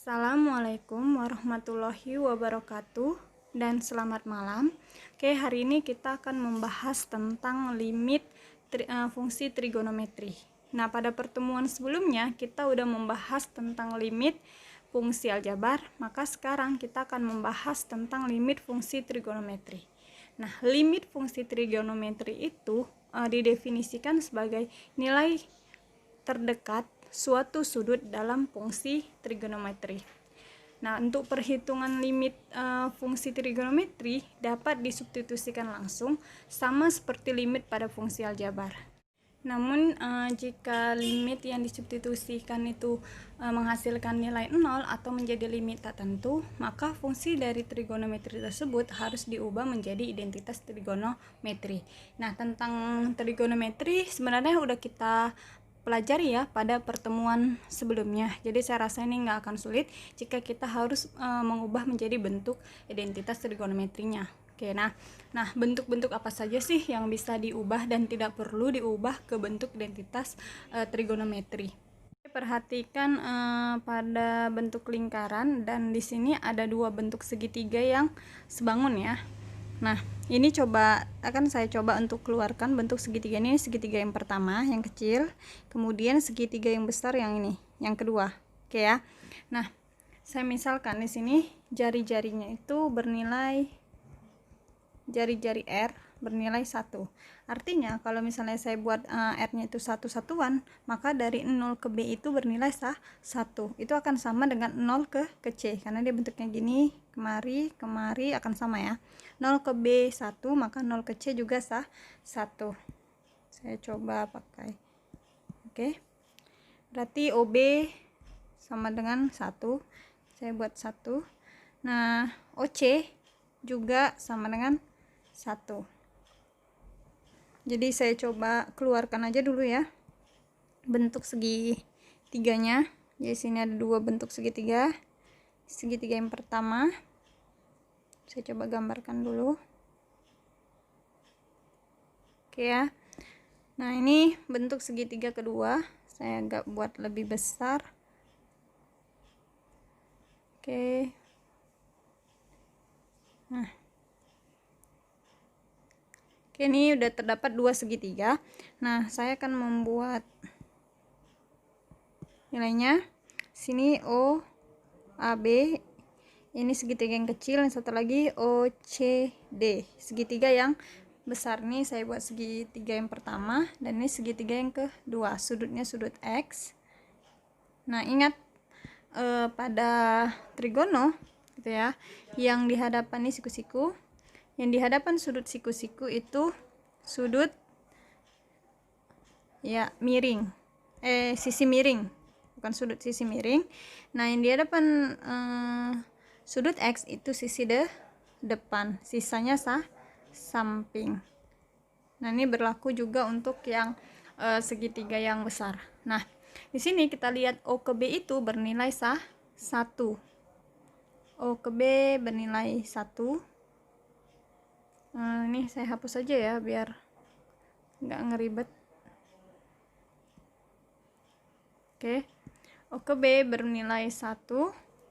Assalamualaikum warahmatullahi wabarakatuh dan selamat malam. Oke, hari ini kita akan membahas tentang limit fungsi trigonometri. Nah, pada pertemuan sebelumnya kita udah membahas tentang limit fungsi aljabar, maka sekarang kita akan membahas tentang limit fungsi trigonometri. Nah, limit fungsi trigonometri itu didefinisikan sebagai nilai terdekat suatu sudut dalam fungsi trigonometri. Nah, untuk perhitungan limit fungsi trigonometri dapat disubstitusikan langsung sama seperti limit pada fungsi aljabar. Namun jika limit yang disubstitusikan itu menghasilkan nilai 0 atau menjadi limit tak tentu, maka fungsi dari trigonometri tersebut harus diubah menjadi identitas trigonometri. Nah, tentang trigonometri sebenarnya udah kita pelajari ya pada pertemuan sebelumnya. Jadi saya rasa ini nggak akan sulit jika kita harus mengubah menjadi bentuk identitas trigonometrinya. Oke, nah bentuk-bentuk apa saja sih yang bisa diubah dan tidak perlu diubah ke bentuk identitas trigonometri? Perhatikan pada bentuk lingkaran, dan di sini ada dua bentuk segitiga yang sebangun ya. Nah, ini akan saya coba untuk keluarkan bentuk segitiga ini. Segitiga yang pertama yang kecil, kemudian segitiga yang besar yang ini, yang kedua. Oke ya. Nah, saya misalkan di sini jari-jarinya itu bernilai, jari-jari R bernilai 1. Artinya kalau misalnya saya buat R-nya itu satu satuan, maka dari 0 ke B itu bernilai 1. Itu akan sama dengan 0 ke C, karena dia bentuknya gini, kemari akan sama ya. 0 ke B 1, maka 0 ke C juga 1. Saya coba pakai. Oke. Berarti OB sama dengan 1. Saya buat 1. Nah, OC juga sama dengan 1. Jadi saya coba keluarkan aja dulu ya bentuk segitiganya. Jadi sini ada dua bentuk segitiga. Segitiga yang pertama saya coba gambarkan dulu. Oke ya. Nah, ini bentuk segitiga kedua. Saya agak buat lebih besar. Oke. Nah, oke, ini udah terdapat dua segitiga. Nah, saya akan membuat nilainya. Sini O A B, ini segitiga yang kecil, yang satu lagi O C D. Segitiga yang besar nih saya buat segitiga yang pertama, dan ini segitiga yang kedua. Sudutnya sudut X. Nah, ingat pada trigono gitu ya, yang di hadapan ini siku-siku. Yang di hadapan sudut siku-siku itu sudut ya miring, sisi miring, bukan sudut, sisi miring. Nah, yang di hadapan sudut X itu sisi depan, sisanya samping. Nah, ini berlaku juga untuk yang segitiga yang besar. Nah, di sini kita lihat O ke B itu bernilai 1. O ke B bernilai 1. Ini saya hapus saja ya biar nggak ngeribet. Oke, O ke B bernilai 1.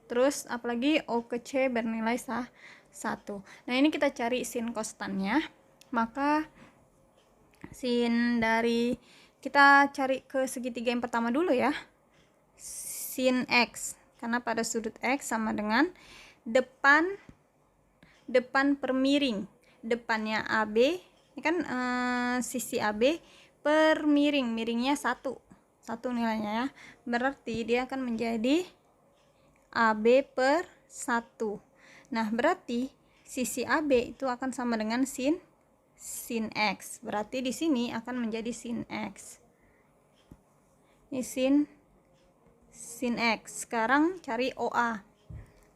Terus apalagi O ke C bernilai 1. Nah, ini kita cari sin konstannya. Maka sin dari, kita cari ke segitiga yang pertama dulu ya, sin X, karena pada sudut X sama dengan depan per miring. Depannya AB, ini kan sisi AB per miringnya 1 nilainya ya, berarti dia akan menjadi AB per 1. Nah, berarti sisi AB itu akan sama dengan sin X, berarti di sini akan menjadi sin X. Ini sin X. Sekarang cari OA.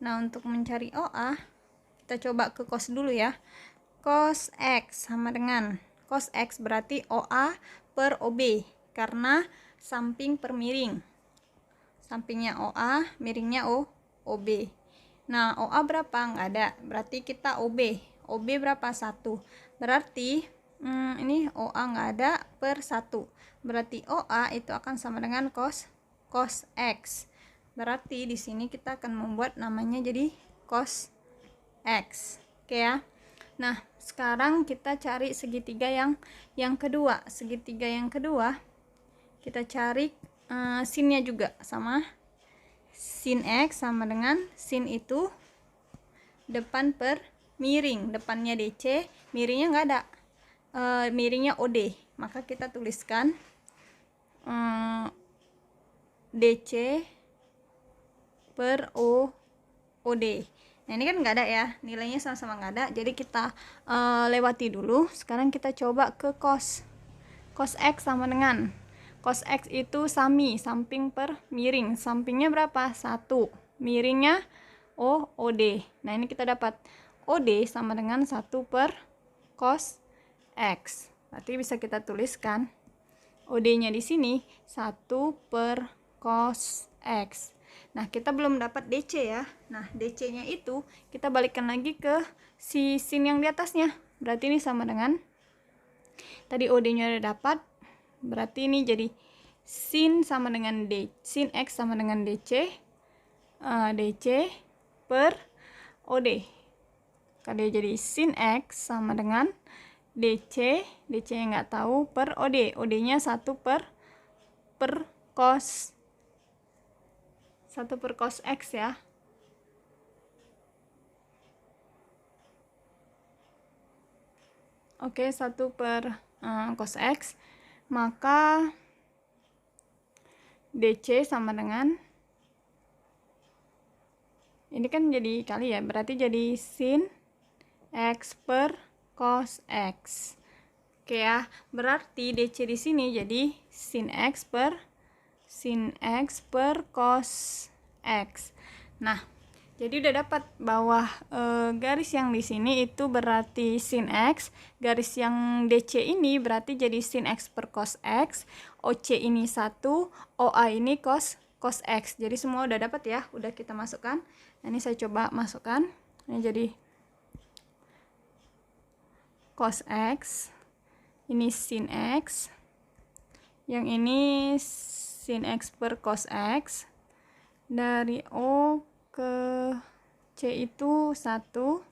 Nah, untuk mencari OA kita coba ke cos dulu ya. Cos X sama dengan cos X, berarti OA per OB, karena samping per miring. Sampingnya OA, miringnya OB. Nah, OA berapa? Nggak ada, berarti kita OB. OB berapa? 1. Berarti ini OA nggak ada per 1. Berarti OA itu akan sama dengan cos X. Berarti di sini kita akan membuat namanya jadi cos X. Oke ya. Nah, sekarang kita cari segitiga yang kedua. Segitiga yang kedua kita cari sinnya juga sama. Sin X sama dengan sin itu depan per miring, depannya DC, miringnya nggak ada, miringnya OD, maka kita tuliskan DC per OD. Nah ini kan nggak ada ya, nilainya sama-sama nggak ada, jadi kita lewati dulu. Sekarang kita coba ke cos X sama dengan cos X itu sami, samping per miring, sampingnya berapa? 1, miringnya OD. Nah ini kita dapat OD sama dengan 1 per cos X. Berarti bisa kita tuliskan OD-nya di sini 1 per cos X. Nah, kita belum dapat DC ya. Nah, DC-nya itu kita balikkan lagi ke si sin yang di atasnya. Berarti ini sama dengan tadi OD-nya udah dapat. Berarti ini jadi sin sama dengan D. Sin X sama dengan DC. DC per OD. Kalau jadi sin X sama dengan DC, DC-nya nggak tahu, per OD. OD-nya 1 per cos 1 per cos X ya. Oke, 1 per cos X. Maka DC sama dengan, ini kan jadi kali ya, berarti jadi sin X per cos X. Oke ya, berarti DC di sini jadi sin X per cos X. Nah, jadi udah dapat bahwa garis yang di sini itu berarti sin X, garis yang DC ini berarti jadi sin X per cos X, OC ini 1, OA ini cos X. Jadi semua udah dapat ya, udah kita masukkan. Nah, ini saya coba masukkan. Ini jadi cos X, ini sin X, yang ini sin X per cos X, dari O ke C itu 1,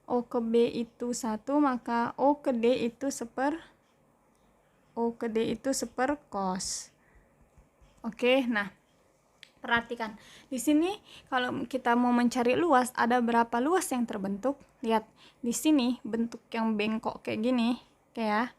O ke B itu 1, maka O ke D itu seper cos. Oke, nah perhatikan di sini kalau kita mau mencari luas, ada berapa luas yang terbentuk. Lihat di sini bentuk yang bengkok kayak gini, kayak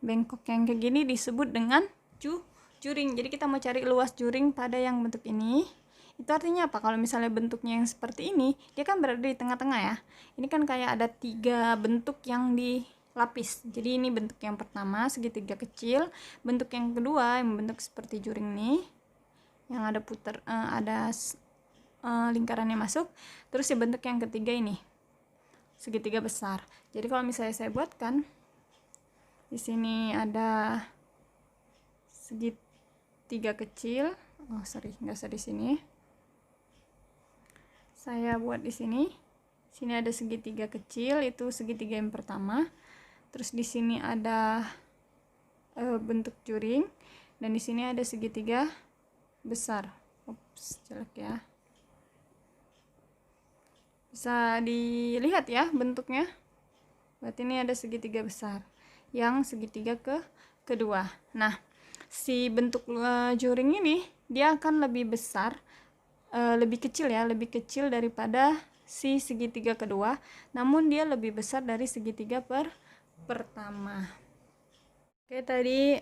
bengkok yang kayak gini disebut dengan juring. Jadi kita mau cari luas juring pada yang bentuk ini. Itu artinya apa? Kalau misalnya bentuknya yang seperti ini, dia kan berada di tengah-tengah ya. Ini kan kayak ada 3 bentuk yang dilapis. Jadi ini bentuk yang pertama, segitiga kecil. Bentuk yang kedua yang bentuk seperti juring nih, yang ada ada lingkarannya masuk. Terus ya bentuk yang ketiga ini, segitiga besar. Jadi kalau misalnya saya buatkan, di sini ada segitiga kecil. Oh sorry, nggak usah di sini. Saya buat di sini. Sini ada segitiga kecil, itu segitiga yang pertama. Terus di sini ada bentuk juring, dan di sini ada segitiga besar. Ups, jelek ya. Bisa dilihat ya bentuknya. Berarti ini ada segitiga besar, yang segitiga kedua. Nah, si bentuk juring ini dia akan lebih besar, lebih kecil daripada si segitiga kedua, namun dia lebih besar dari segitiga pertama. Oke, tadi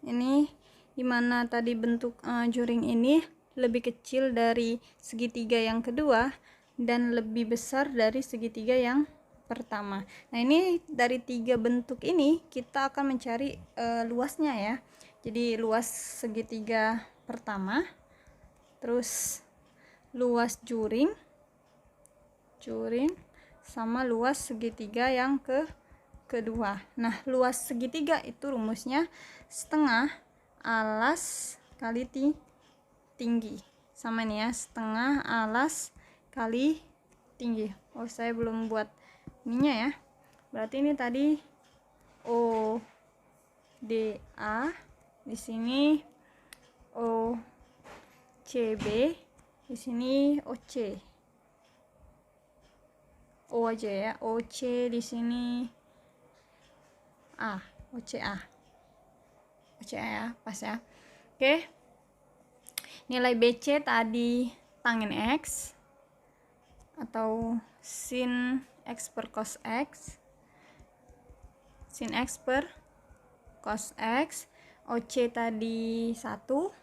ini dimana tadi bentuk juring ini lebih kecil dari segitiga yang kedua dan lebih besar dari segitiga yang pertama. Nah, ini dari 3 bentuk ini kita akan mencari luasnya ya. Jadi luas segitiga pertama, terus luas juring sama luas segitiga yang kedua. Nah, luas segitiga itu rumusnya setengah alas kali tinggi. Sama nih ya, setengah alas kali tinggi. Oh, saya belum buat ininya ya. Berarti ini tadi ODA, di sini OC CB, di sini OC. O aja ya, OC di sini A, OCA. OCA ya, pas ya. Oke. Nilai BC tadi tangin X atau sin X per cos X. Sin X per cos X. OC tadi 1,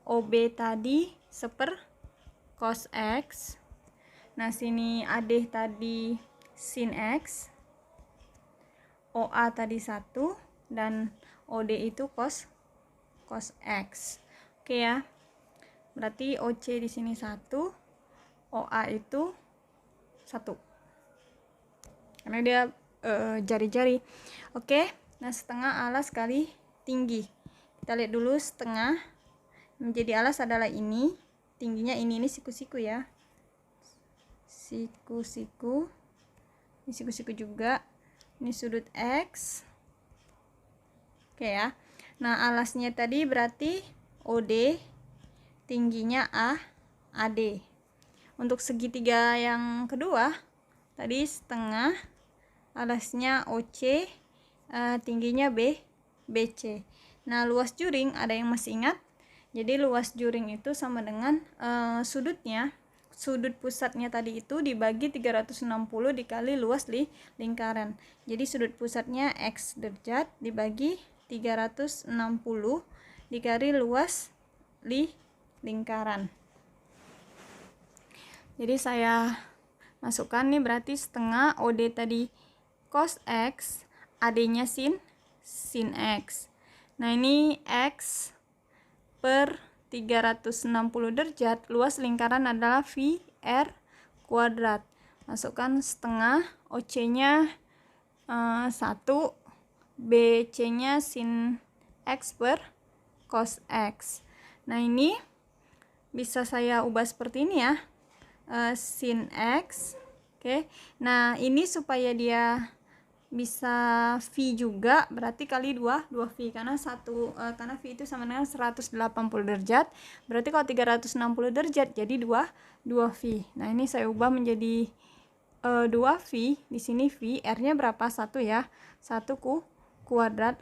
OB tadi 1/, cos X. Nah sini AD tadi sin X, OA tadi 1, dan OD itu cos X. Oke ya, berarti OC di sini 1, OA itu 1, karena dia jari-jari. Oke. Nah, setengah alas kali tinggi. Kita lihat dulu setengah menjadi alas adalah ini. Tingginya ini siku-siku ya. Siku-siku. Ini siku-siku juga. Ini sudut X. Oke ya. Nah, alasnya tadi berarti OD, tingginya AD. Untuk segitiga yang kedua, tadi setengah, alasnya OC, tingginya BC. Nah, luas juring ada yang masih ingat? Jadi luas juring itu sama dengan sudutnya, sudut pusatnya tadi itu dibagi 360 dikali luas lingkaran. Jadi sudut pusatnya X derajat dibagi 360 dikali luas lingkaran. Jadi saya masukkan nih, berarti setengah OD tadi cos X, AD-nya sin X. Nah, ini X per 360 derajat, luas lingkaran adalah VR kuadrat. Masukkan setengah, OC-nya 1, BC-nya sin X per cos X. Nah, ini bisa saya ubah seperti ini ya, sin X. Oke. Nah, ini supaya dia bisa V juga, berarti kali 2 V, karena karena V itu sama dengan 180 derajat. Berarti kalau 360 derajat jadi 2 V. Nah, ini saya ubah menjadi 2 V. Di sini V, R-nya berapa? 1 ya. 1 kuadrat.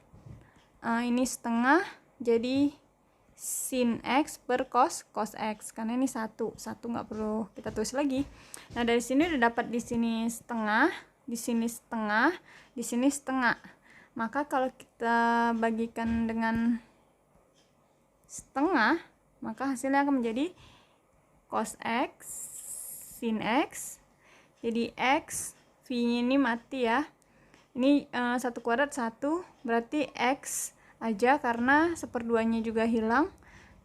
Ini setengah, jadi sin X per cos X, karena ini 1 nggak perlu kita tulis lagi. Nah, dari sini udah dapat di sini setengah, di sini setengah, di sini setengah. Maka kalau kita bagikan dengan setengah, maka hasilnya akan menjadi cos X sin X. Jadi X, V-nya ini mati ya. Ini 1 kuadrat 1, berarti X aja karena 1/2-nya juga hilang.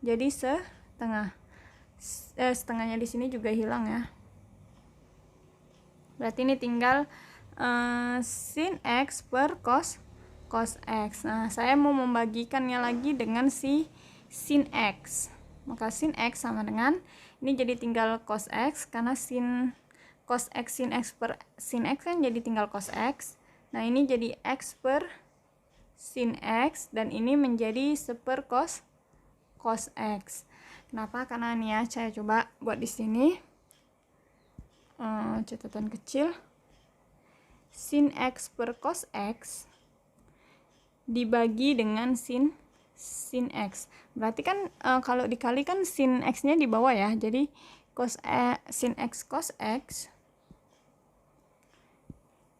Jadi setengah. Setengahnya di sini juga hilang ya. Berarti ini tinggal sin X per cos X. Nah, saya mau membagikannya lagi dengan si sin X. Maka sin X sama dengan, ini jadi tinggal cos X, karena sin cos X sin X per sin X kan jadi tinggal cos X. Nah, ini jadi X per sin X, dan ini menjadi 1 cos X. Kenapa? Karena ini ya, saya coba buat di sini catatan kecil. Sin X per cos X dibagi dengan sin X. Berarti kan kalau dikali kan sin X-nya di bawah ya. Jadi sin X cos X,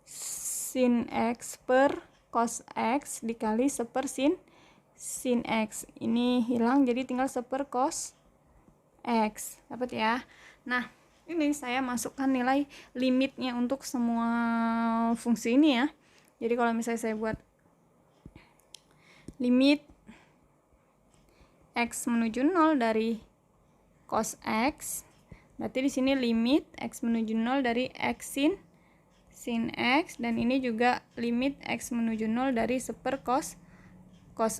sin X per cos X dikali 1 sin X. Ini hilang, jadi tinggal 1 cos X. Dapat ya? Nah, ini saya masukkan nilai limitnya untuk semua fungsi ini ya. Jadi kalau misalnya saya buat limit X menuju 0 dari cos X, berarti di sini limit X menuju 0 dari X sin X, dan ini juga limit X menuju 0 dari 1 cos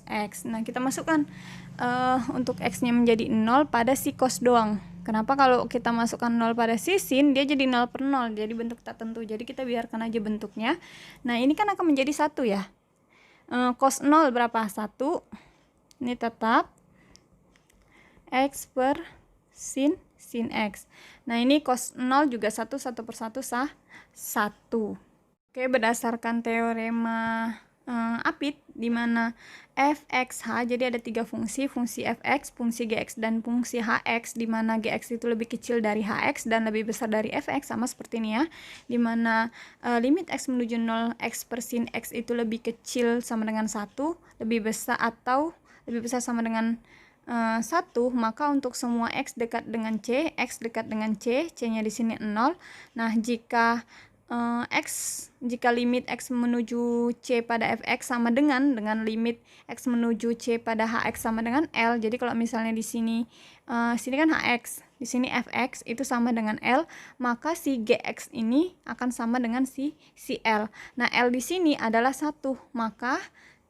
X. Nah, kita masukkan untuk X-nya menjadi 0 pada si cos doang. Kenapa? Kalau kita masukkan 0 pada si sin, dia jadi 0 per 0, jadi bentuk tak tentu. Jadi kita biarkan aja bentuknya. Nah, ini kan akan menjadi 1 ya. Cos 0 berapa? 1. Ini tetap. X per sin X. Nah, ini cos 0 juga 1 per 1 sah 1. Oke, berdasarkan teorema Apit, di mana fxh, jadi ada 3 fungsi fx, fungsi gx, dan fungsi hx, di mana gx itu lebih kecil dari hx dan lebih besar dari fx, sama seperti ini ya, di mana limit x menuju 0 x per sin x itu lebih kecil sama dengan 1, lebih besar atau lebih besar sama dengan 1, maka untuk semua x dekat dengan c, c-nya di sini 0. Nah, jika limit x menuju c pada fx sama dengan limit x menuju c pada hx sama dengan L. Jadi kalau misalnya di sini kan hx, di sini fx itu sama dengan L, maka si gx ini akan sama dengan si L. Nah, L di sini adalah 1, maka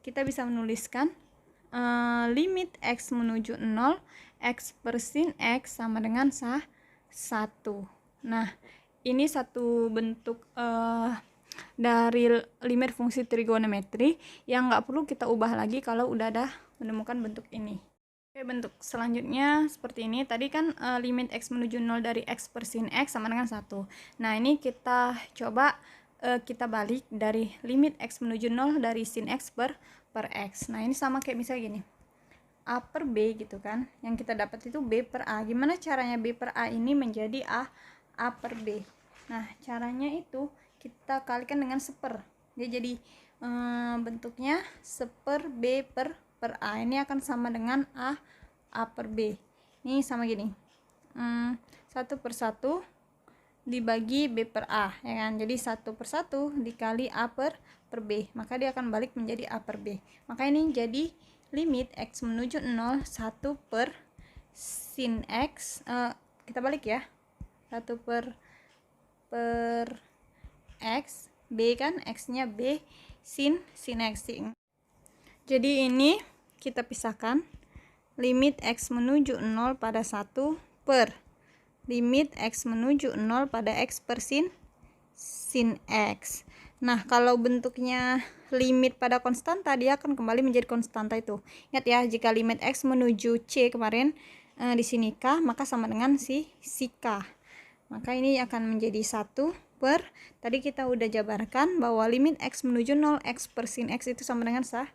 kita bisa menuliskan limit x menuju 0 x per sin x sama dengan 1. Nah, ini satu bentuk dari limit fungsi trigonometri yang nggak perlu kita ubah lagi kalau udah ada menemukan bentuk ini. Oke, bentuk selanjutnya seperti ini. Tadi kan limit x menuju 0 dari x per sin x sama dengan 1. Nah, ini kita coba kita balik dari limit x menuju 0 dari sin x per x. Nah, ini sama kayak misalnya gini. A per B gitu kan. Yang kita dapat itu B per A. Gimana caranya B per A ini menjadi A per B? Nah, caranya itu kita kalikan dengan seper. Dia jadi bentuknya seper B per A. Ini akan sama dengan A per B. Ini sama gini. 1 per 1 dibagi B per A, ya kan? Jadi 1 per 1 dikali A per B. Maka dia akan balik menjadi A per B. Maka ini jadi limit x menuju 0, 1 per sin x. Kita balik ya. 1 per x, B kan, x-nya B, sin x. Jadi ini kita pisahkan limit x menuju 0 pada 1 per limit x menuju 0 pada x per sin x. Nah, kalau bentuknya limit pada konstanta, dia akan kembali menjadi konstanta itu. Ingat ya, jika limit x menuju c kemarin di sini k, maka sama dengan si k. Maka ini akan menjadi 1 per, tadi kita udah jabarkan bahwa limit x menuju 0 x per sin x itu sama dengan 1.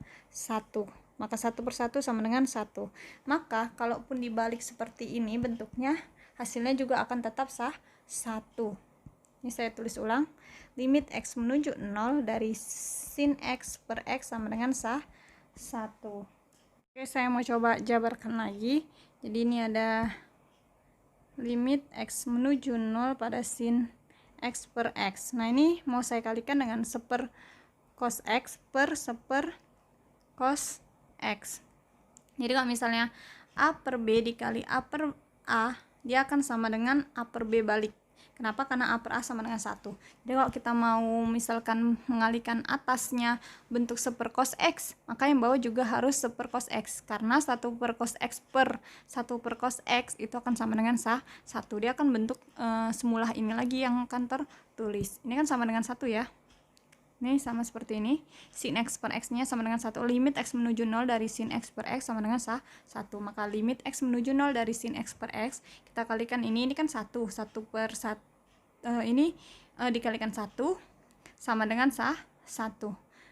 Maka 1 per 1 sama dengan 1. Maka kalaupun dibalik seperti ini bentuknya, hasilnya juga akan tetap 1. Ini saya tulis ulang. Limit x menuju 0 dari sin x per x sama dengan 1. Oke, saya mau coba jabarkan lagi. Jadi ini ada limit x menuju 0 pada sin x per x. Nah, ini mau saya kalikan dengan seper cos x per seper cos x. Jadi kalau misalnya A per B dikali A per A, dia akan sama dengan A per B balik. Kenapa? Karena A per A sama dengan 1. Jadi kalau kita mau misalkan mengalihkan atasnya bentuk seper cos X, maka yang bawah juga harus seper cos X. Karena 1 per cos X per 1 per cos X itu akan sama dengan 1. Dia akan bentuk semula ini lagi yang akan tertulis. Ini kan sama dengan 1 ya. Ini sama seperti ini. Sin X per X-nya sama dengan 1. Limit X menuju 0 dari sin X per X sama dengan 1. Maka limit X menuju 0 dari sin X per X, kita kalikan ini kan 1. 1 per 1. Ini dikalikan 1 sama dengan 1.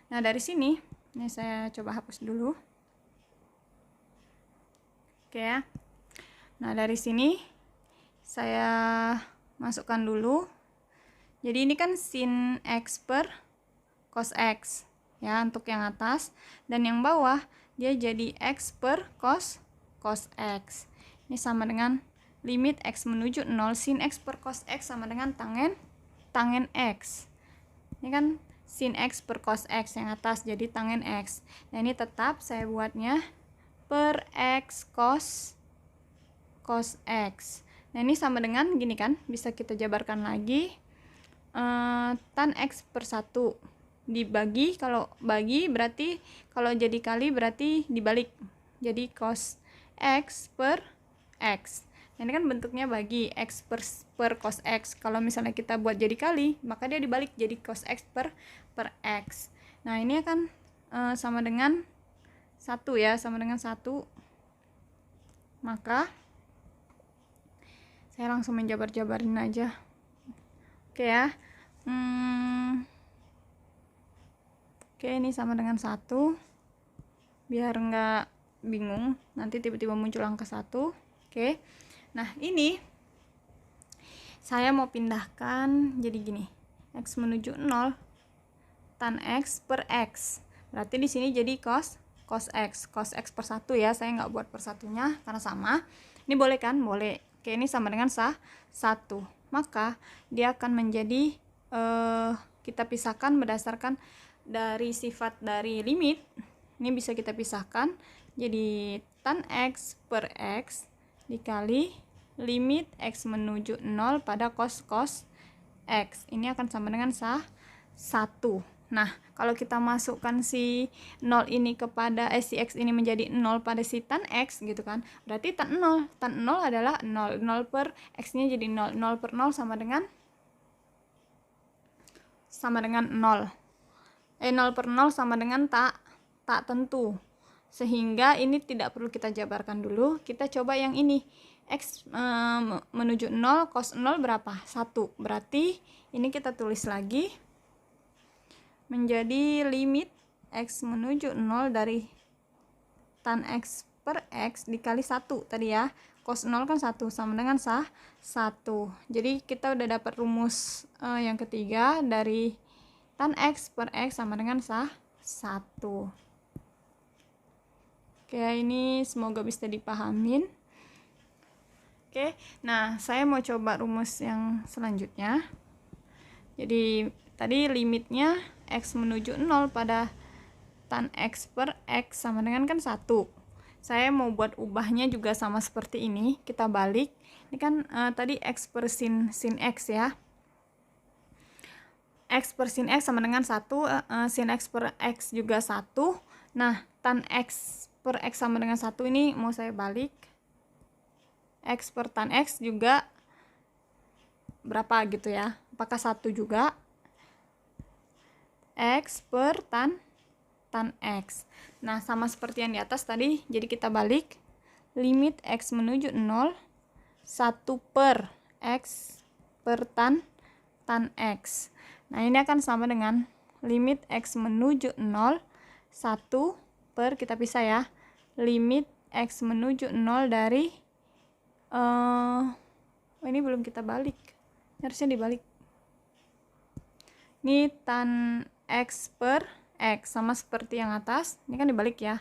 Nah, dari sini, ini saya coba hapus dulu. Oke ya. Nah, dari sini saya masukkan dulu. Jadi ini kan sin X per cos X ya untuk yang atas, dan yang bawah dia jadi X per cos X. Ini sama dengan limit X menuju 0 sin X per cos X sama dengan tangen X. Ini kan sin X per cos X yang atas jadi tangen X. Nah, ini tetap saya buatnya per X cos X. Nah, ini sama dengan gini kan, bisa kita jabarkan lagi, tan X per 1 dibagi, kalau bagi berarti kalau jadi kali berarti dibalik, jadi cos X per X. Nah, ini kan bentuknya bagi, X per cos X. Kalau misalnya kita buat jadi kali, maka dia dibalik jadi cos X per X. Nah, ini akan sama dengan 1 ya, sama dengan 1. Maka Saya langsung menjabar-jabarin aja. Oke ya. Oke, ini sama dengan 1. Biar nggak bingung, nanti tiba-tiba muncul angka 1. Oke. Nah, ini saya mau pindahkan jadi gini. X menuju 0 tan X per X. Berarti di sini jadi cos X per 1 ya. Saya nggak buat per satunya karena sama. Ini boleh kan? Boleh. Oke, ini sama dengan 1. Maka dia akan menjadi kita pisahkan berdasarkan dari sifat dari limit. Ini bisa kita pisahkan jadi tan X per X dikali limit X menuju 0 pada cos X. Ini akan sama dengan 1. Nah, kalau kita masukkan si 0 ini kepada si X ini menjadi 0 pada si tan X gitu kan. Berarti tan 0 adalah 0 per X-nya jadi 0. 0 per 0 sama dengan 0. 0 per 0 sama dengan tak tentu. Sehingga ini tidak perlu kita jabarkan dulu. Kita coba yang ini. X menuju 0, cos 0 berapa? 1. Berarti ini kita tulis lagi menjadi limit X menuju 0 dari tan X per X dikali 1 tadi ya. Cos 0 kan 1 sama dengan 1. Jadi kita udah dapat rumus yang ketiga dari tan X per X sama dengan 1. Oke, ini semoga bisa dipahamin. Oke, nah saya mau coba rumus yang selanjutnya. Jadi tadi limitnya X menuju 0 pada tan X per X sama dengan kan 1. Saya mau buat ubahnya juga sama seperti ini. Kita balik. Ini kan tadi X per sin X ya. X per sin X sama dengan 1. Sin X per X juga 1. Nah, tan X per X sama dengan 1 ini mau saya balik. X per tan X juga berapa gitu ya. Apakah 1 juga? X per tan X. Nah, sama seperti yang di atas tadi, jadi kita balik limit X menuju 0 1 per X per tan X. Nah, ini akan sama dengan limit X menuju 0 1 per, kita pisah ya, limit X menuju 0 dari ini belum kita balik, harusnya dibalik. Ini tan X per X sama seperti yang atas. Ini kan dibalik ya.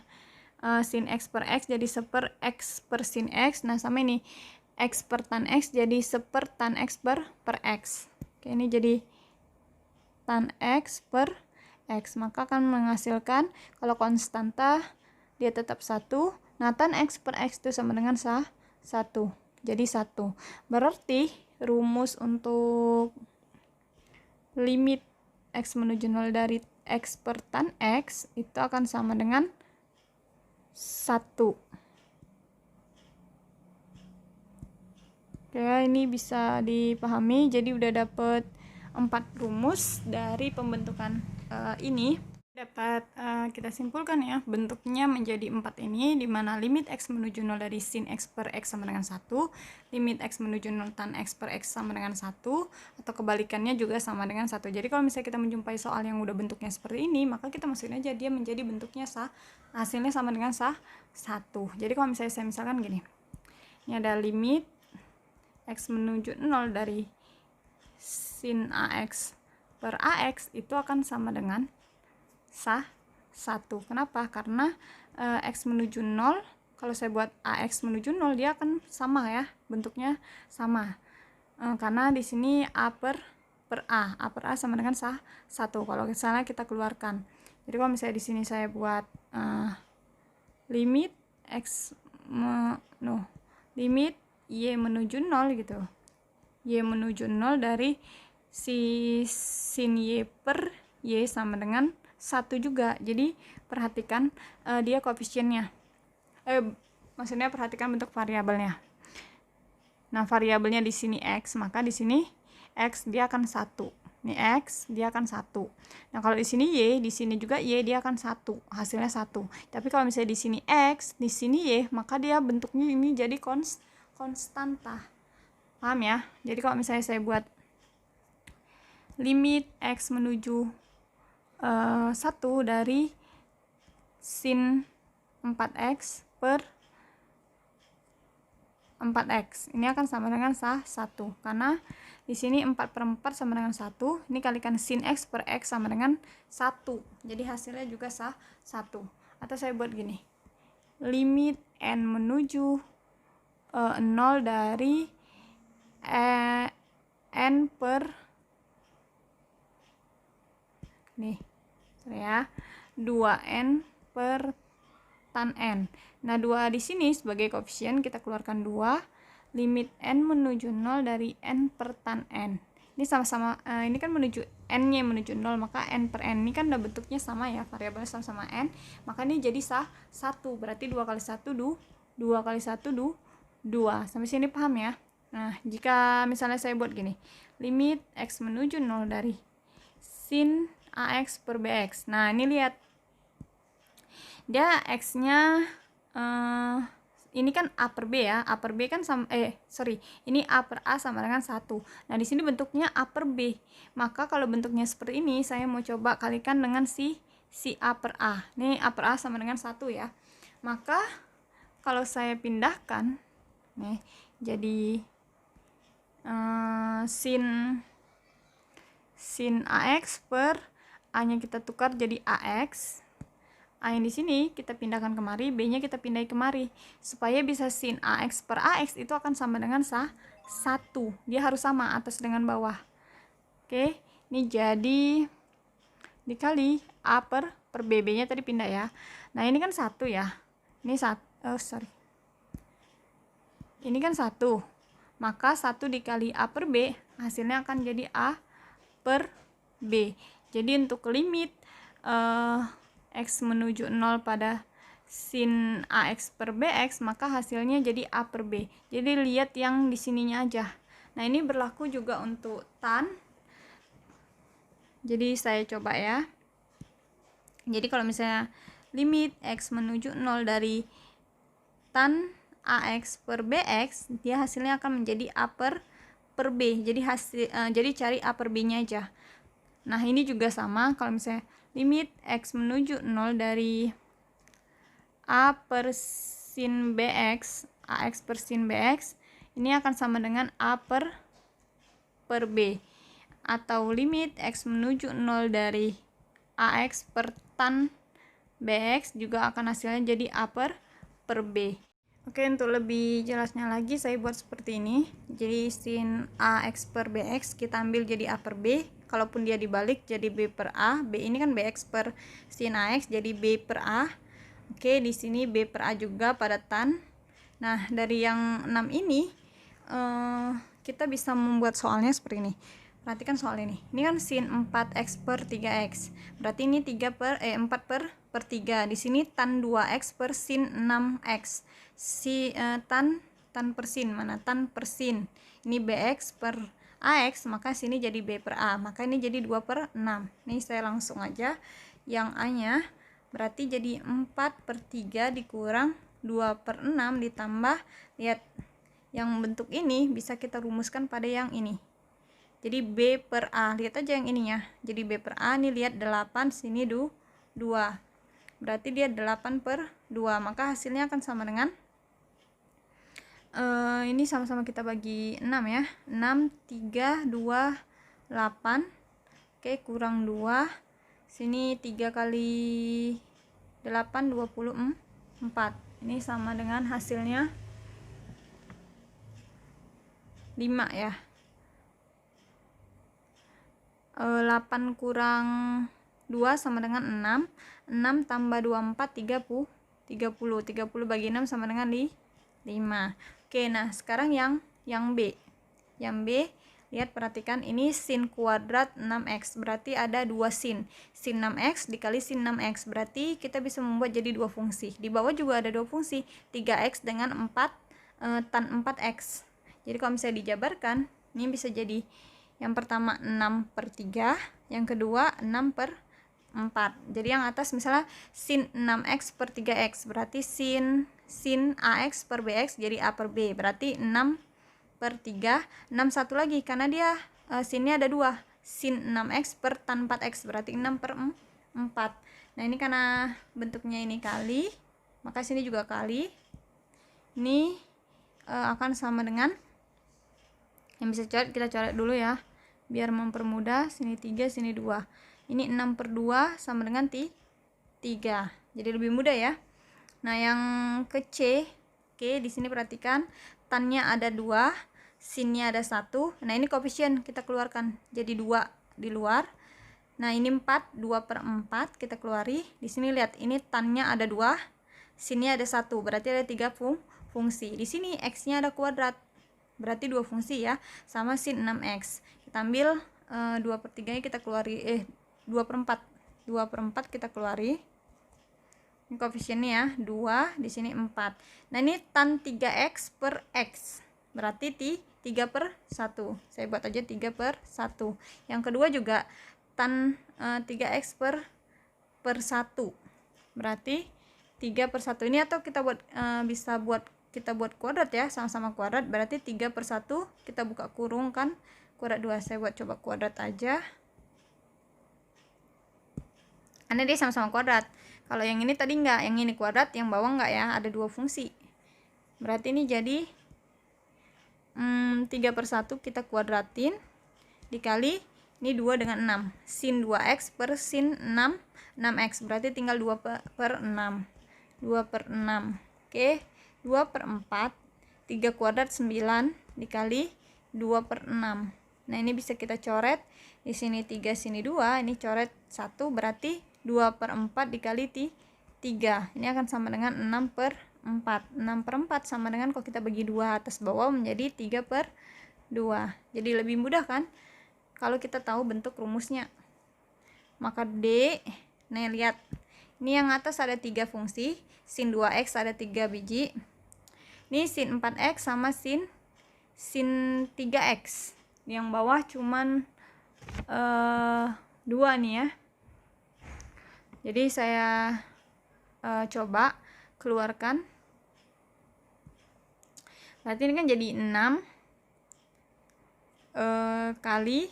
Sin X per X jadi seper X per sin X. Nah, sama ini X per tan X jadi seper tan X per X. Oke, ini jadi tan X per X. Maka akan menghasilkan kalau konstanta dia tetap 1. Nah, tan X per X itu sama dengan 1. Jadi 1. Berarti rumus untuk limit X menuju 0 dari X per tan X itu akan sama dengan 1. Oke, ini bisa dipahami. Jadi udah dapet 4 rumus dari pembentukan ini. Dapat kita simpulkan ya, bentuknya menjadi 4 ini, dimana limit X menuju 0 dari sin X per X sama dengan 1, limit X menuju 0 tan X per X sama dengan 1, atau kebalikannya juga sama dengan 1. Jadi kalau misalnya kita menjumpai soal yang udah bentuknya seperti ini, maka kita masukin aja dia menjadi bentuknya hasilnya sama dengan 1. Jadi kalau misalnya saya misalkan gini, ini ada limit X menuju 0 dari sin AX per AX itu akan sama dengan 1. Kenapa? Karena X menuju 0, kalau saya buat AX menuju 0 dia akan sama ya, bentuknya sama. Karena di sini A per A sama dengan 1. Kalau misalnya kita keluarkan. Jadi kalau misalnya di sini saya buat limit limit Y menuju 0 gitu. Y menuju 0 dari si sin Y per Y sama dengan 1 juga. Jadi perhatikan dia koefisiennya. Maksudnya perhatikan bentuk variabelnya. Nah, variabelnya di sini X, maka di sini X dia akan 1. Ini X dia akan 1. Nah, kalau di sini Y, di sini juga Y dia akan 1. Hasilnya 1. Tapi kalau misalnya di sini X, di sini Y, maka dia bentuknya ini jadi konstanta. Paham ya? Jadi kalau misalnya saya buat limit X menuju 1 dari sin 4X per 4X, ini akan sama dengan sah 1, karena di sini 4/4 sama dengan 1, ini kalikan sin X per X sama dengan 1, jadi hasilnya juga sah 1. Atau saya buat gini, limit N menuju 0 dari N per nih ya 2N per tan N. Nah 2 di sini sebagai koefisien kita keluarkan 2, limit N menuju 0 dari N per tan N. Ini sama-sama ini kan menuju N nya menuju 0, maka N per N ini kan udah bentuknya sama ya, variabelnya sama-sama N, maka ini jadi sah 1, berarti 2 kali 1 2 kali 1 2. Sampai sini paham ya? Nah jika misalnya saya buat gini, limit X menuju 0 dari sin AX per BX. Nah ini lihat, dia X nya ini kan A per B ya, A per B kan sama ini A per A sama dengan 1. Nah di sini bentuknya A per B, maka kalau bentuknya seperti ini saya mau coba kalikan dengan si A per A. Ini A per A sama dengan 1 ya, maka kalau saya pindahkan nih jadi sin AX per A nya kita tukar jadi AX, A yang di sini kita pindahkan kemari, B nya kita pindahin kemari, supaya bisa sin AX per AX itu akan sama dengan sah 1. Dia harus sama atas dengan bawah. Oke, ini jadi dikali A per B, B nya tadi pindah ya. Nah ini kan 1 ya, ini ini kan 1, maka 1 dikali A per B hasilnya akan jadi A per B. Jadi untuk limit X menuju 0 pada sin AX per BX, maka hasilnya jadi A per B. Jadi lihat yang di sininya aja. Nah ini berlaku juga untuk tan. Jadi saya coba ya. Jadi kalau misalnya limit X menuju 0 dari tan AX per BX, dia hasilnya akan menjadi A per B. Jadi cari A per B nya aja. Nah ini juga sama, kalau misalnya limit X menuju 0 dari A per sin BX, AX per sin BX, ini akan sama dengan A per B. Atau limit X menuju 0 dari AX per tan BX juga akan hasilnya jadi A per B. Oke, untuk lebih jelasnya lagi saya buat seperti ini. Jadi sin AX per BX kita ambil jadi A per B. Kalaupun dia dibalik jadi B per A. B ini kan BX per sin AX jadi B per A. Oke, di sini B per A juga pada tan. Nah, dari yang 6 ini kita bisa membuat soalnya seperti ini. Perhatikan soal ini. Ini kan sin 4x per 3x. Berarti ini 4 per 3. Di sini tan 2x per sin 6x. Tan per sin, mana tan per sin. Ini bx per ax, maka sini jadi b per a. Maka ini jadi 2 per 6. Ini saya langsung aja. Yang a-nya berarti jadi 4 per 3 dikurang 2 per 6 ditambah, lihat yang bentuk ini bisa kita rumuskan pada yang ini. Jadi B per A, lihat aja yang ininya. Jadi B per A, nih lihat 8, sini 2. Berarti dia 8 per 2, maka hasilnya akan sama dengan ini sama-sama kita bagi 6 ya. 6, 3, 2, 8. Oke, kurang 2. Sini 3 kali 8, 24. Ini sama dengan hasilnya 5 ya. 8 kurang 2 sama dengan 6. 6 tambah 24 30. 30 bagi 6 sama dengan 5. Oke, nah sekarang yang B. Yang B, lihat, perhatikan ini sin kuadrat 6x. Berarti ada 2 sin. Sin 6x dikali sin 6x. Berarti kita bisa membuat jadi 2 fungsi. Di bawah juga ada 2 fungsi. 3x dengan 4 tan 4x. Jadi kalau misalnya dijabarkan, ini bisa jadi yang pertama 6 per 3, yang kedua 6 per 4. Jadi yang atas misalnya sin 6x per 3x, berarti sin AX per BX jadi A per B, berarti 6 per 3, 6 satu lagi karena dia sinnya ada 2, sin 6x per tan 4x, berarti 6 per 4. Nah ini karena bentuknya ini kali, maka sini juga kali. Ini akan sama dengan, yang bisa coret kita coret dulu ya biar mempermudah. Sini 3, sini 2. Ini 6 per 2 sama dengan 3, jadi lebih mudah ya. Nah yang ke C, oke, di sini perhatikan tannya ada 2, sinnya ada 1. Nah ini koefisien kita keluarkan jadi 2 di luar. Nah ini 4, 2 per 4 kita keluari. Di sini lihat, ini tannya ada 2, sinnya ada 1, berarti ada 3 fungsi. Di sini x-nya ada kuadrat, berarti 2 fungsi ya, sama sin 6x. Kita ambil 2 per 3 nya kita keluari, 2 per 4 kita keluari. Ini koefisiennya ya, 2, di sini 4. Nah ini tan 3x per x, berarti 3 per 1. Saya buat aja 3 per 1. Yang kedua juga tan 3x per 1, berarti 3 per 1 ini, atau kita buat bisa buat kita buat kuadrat ya, sama-sama kuadrat, berarti 3 per 1 kita buka kurung kan, kuadrat 2. Saya buat coba kuadrat aja, karena dia sama-sama kuadrat. Kalau yang ini tadi enggak, yang ini kuadrat, yang bawah enggak ya, ada 2 fungsi. Berarti ini jadi 3 per 1 kita kuadratin, dikali ini 2 dengan 6, sin 2x per sin 6x, berarti tinggal 2 per 6, 2 per 6. Oke, 2 per 4, 3 kuadrat 9, dikali 2 per 6. Nah ini bisa kita coret, di sini 3, sini 2, ini coret 1, berarti 2 per 4 dikali 3, ini akan sama dengan 6 per 4. 6 per 4 sama dengan, kalau kita bagi 2 atas bawah, menjadi 3 per 2. Jadi lebih mudah kan kalau kita tahu bentuk rumusnya. Maka D, nah lihat, ini yang atas ada 3 fungsi, sin 2x ada 3 biji, ini sin 4x sama sin 3x, yang bawah cuman 2 nih ya. Jadi saya coba keluarkan, berarti ini kan jadi 6 kali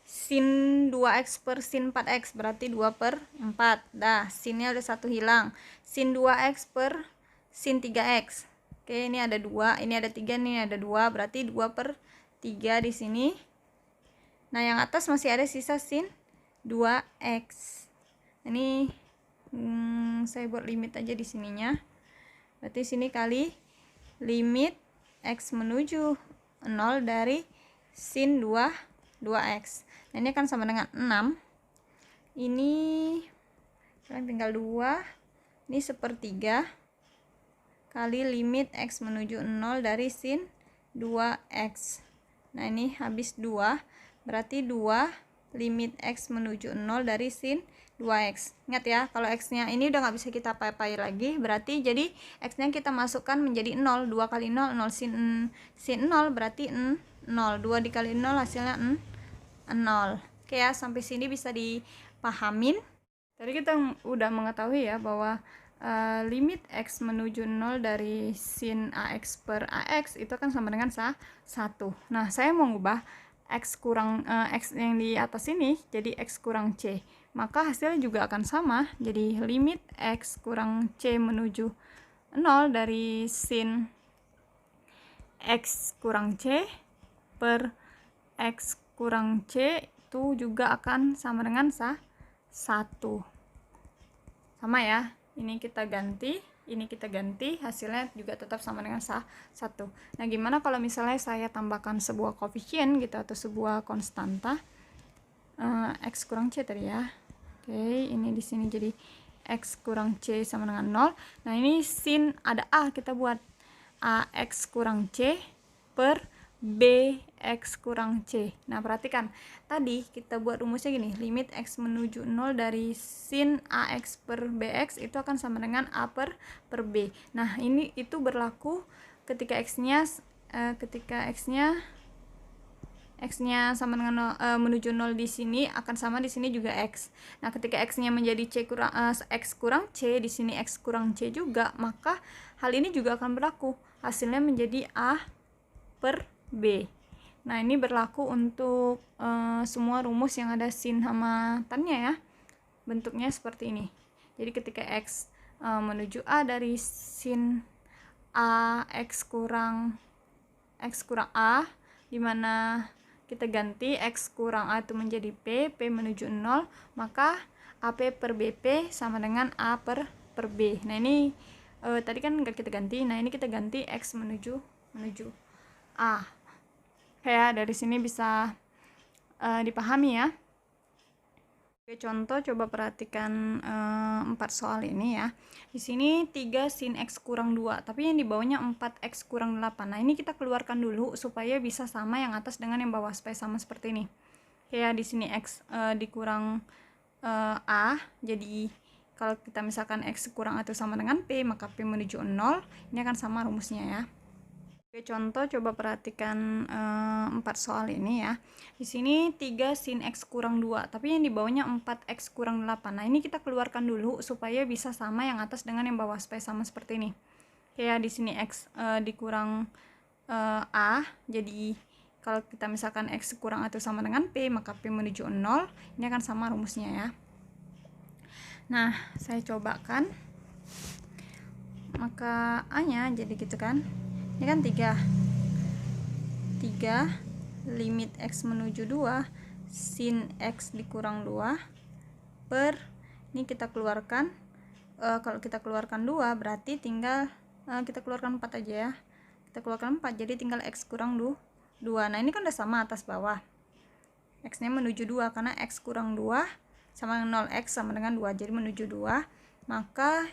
sin 2x per sin 4x, berarti 2 per 4. Dah, sinnya udah 1 hilang. Sin 2x per sin 3x. Oke, ini ada 2, ini ada 3, ini ada 2, berarti 2 per 3 di sini. Nah, yang atas masih ada sisa sin 2x. Ini saya buat limit aja di sininya. Berarti sini kali limit x menuju 0 dari sin 2x. Nah, ini akan sama dengan 6. Ini sekarang tinggal 2. Ini 1/3 kali limit x menuju 0 dari sin 2x. Nah, ini habis 2. Berarti 2 limit x menuju 0 dari sin 2x. Ingat ya, kalau x-nya ini udah nggak bisa kita papai lagi, berarti jadi x-nya kita masukkan menjadi 0. 2 kali 0, 0 sin 0, berarti 0. 2 dikali 0 hasilnya 0. Oke ya, sampai sini bisa dipahamin. Tadi kita udah mengetahui ya bahwa limit x menuju 0 dari sin ax per ax itu akan sama dengan 1. Nah, saya mau ngubah x kurang x yang di atas ini jadi x kurang c, maka hasilnya juga akan sama, jadi limit x kurang c menuju 0 dari sin x kurang c per x kurang c itu juga akan sama dengan 1. Sama ya, ini kita ganti, ini kita ganti, hasilnya juga tetap sama dengan 1. Nah, gimana kalau misalnya saya tambahkan sebuah koefisien gitu, atau sebuah konstanta, x kurang c tadi ya. Oke, ini di sini jadi x kurang c sama dengan 0. Nah, ini sin ada a, kita buat ax kurang c per bx kurang c. Nah, perhatikan, tadi kita buat rumusnya gini, limit x menuju 0 dari sin ax per bx itu akan sama dengan a per b. Nah, ini itu berlaku ketika x-nya sama dengan menuju 0 di sini, akan sama di sini juga x. Nah, ketika x-nya menjadi x kurang c, di sini x kurang c juga, maka hal ini juga akan berlaku. Hasilnya menjadi a per B. Nah, ini berlaku untuk semua rumus yang ada sin sama tannya ya. Bentuknya seperti ini. Jadi ketika X menuju A dari sin A X kurang A, dimana kita ganti X kurang A itu menjadi P menuju 0, maka AP per BP sama dengan A per B. Nah, ini tadi kan nggak kita ganti, nah ini kita ganti X menuju A. Ya, dari sini bisa dipahami ya. Oke, contoh coba perhatikan 4 soal ini ya. Di sini 3 sin X kurang 2, tapi yang di bawahnya 4X kurang 8. Nah, ini kita keluarkan dulu supaya bisa sama yang atas dengan yang bawah, supaya sama seperti ini. Ya, di sini X dikurang A, jadi kalau kita misalkan X kurang A itu sama dengan P, maka P menuju 0, ini akan sama rumusnya ya. Oke, contoh coba perhatikan 4 soal ini ya. Di sini 3 sin X kurang 2, tapi yang di bawahnya 4X kurang 8. Nah, ini kita keluarkan dulu supaya bisa sama yang atas dengan yang bawah, supaya sama seperti ini. Ya, di sini X dikurang A, jadi kalau kita misalkan X kurang A itu sama dengan P, maka P menuju 0, ini akan sama rumusnya ya. Nah, saya cobakan. Maka A-nya jadi gitu kan. Ini kan 3 limit X menuju 2 sin X dikurang 2 per, ini kita keluarkan, kalau kita keluarkan 2 berarti tinggal kita keluarkan 4 aja ya, kita keluarkan 4, jadi tinggal X kurang 2. Nah, ini kan udah sama atas bawah, X nya menuju 2 karena X kurang 2 sama dengan 0, X sama dengan 2, jadi menuju 2, maka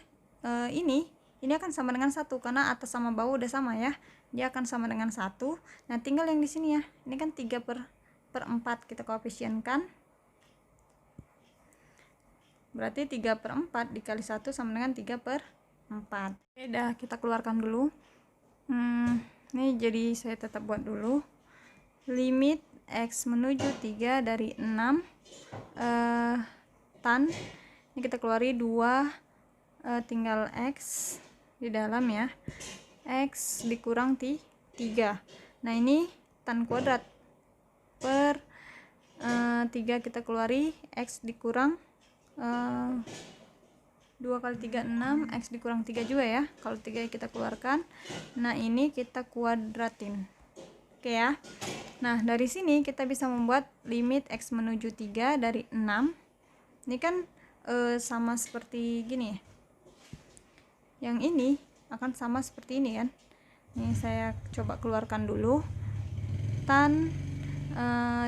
ini akan sama dengan 1 karena atas sama bawah udah sama ya, dia akan sama dengan 1. Nah, tinggal yang di sini ya, ini kan 3 per 4 kita koefisienkan, berarti 3 per 4 dikali 1 sama dengan 3 per 4. Oke, dah kita keluarkan dulu. Ini jadi saya tetap buat dulu. Limit X menuju 3 dari 6 tan, ini kita keluari 2 tinggal X di dalam ya, X dikurang 3. Nah, ini tan kuadrat per 3 kita keluari, X dikurang 2 kali 3 6, X dikurang 3 juga ya, kalau 3 kita keluarkan. Nah, ini kita kuadratin. Oke ya. Nah, dari sini kita bisa membuat limit X menuju 3 dari 6. Ini kan sama seperti gini ya. Yang ini akan sama seperti ini kan. Ini saya coba keluarkan dulu. Tan